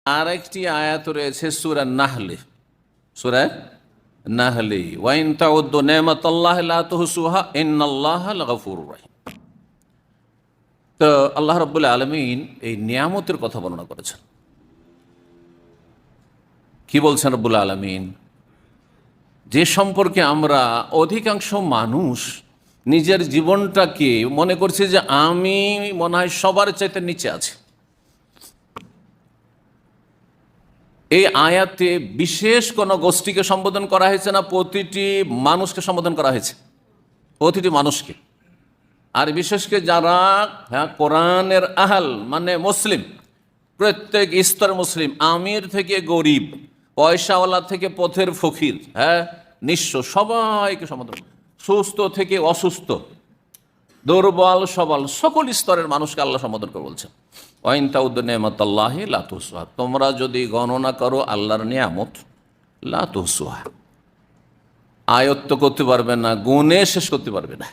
আর একটি আয়াত রয়েছে সূরা নাহলে, সূরা নাহলে, ওয়াইন তাউদ্দু নি'মাতাল্লাহি লা তুহসুহা ইন্নাল্লাহা লাগফুরুর রহিম। তো আল্লাহ রাব্বুল আলামিন এই নিয়ামতের কথা বর্ণনা করেছেন। কি বলছেন রাব্বুল আলামিন? যে সম্পর্কে আমরা অধিকাংশ মানুষ নিজের জীবনটাকে মনে করছে যে আমি মনে হয় সবার চাইতে নিচে আছি। এই আয়াতে বিশেষ কোনো গোষ্ঠীকে সম্বোধন করা হয়েছে না, প্রতিটি মানুষকে সম্বোধন করা হয়েছে, প্রতিটি মানুষকে। আর বিশেষ করে যারা কোরআনের আহাল মানে মুসলিম, প্রত্যেক স্তর মুসলিম, আমির থেকে গরিব, পয়সাওয়ালা থেকে পথের ফকির, নিঃস্ব, সবাইকে সম্বোধন, সুস্থ থেকে অসুস্থ, দুর্বল সবল, সকল স্তরের মানুষকে আল্লাহ সম্বোধন করে বলছেন ওয়াইন তাউদ্দু নি'মাতাল্লাহি লা তুহসুহা, তোমরা যদি গণনা করো আল্লাহর নিয়ামত, লা তুহসুহা, আয়ত্ত করতে পারবে না, গুণে শেষ করতে পারবে না।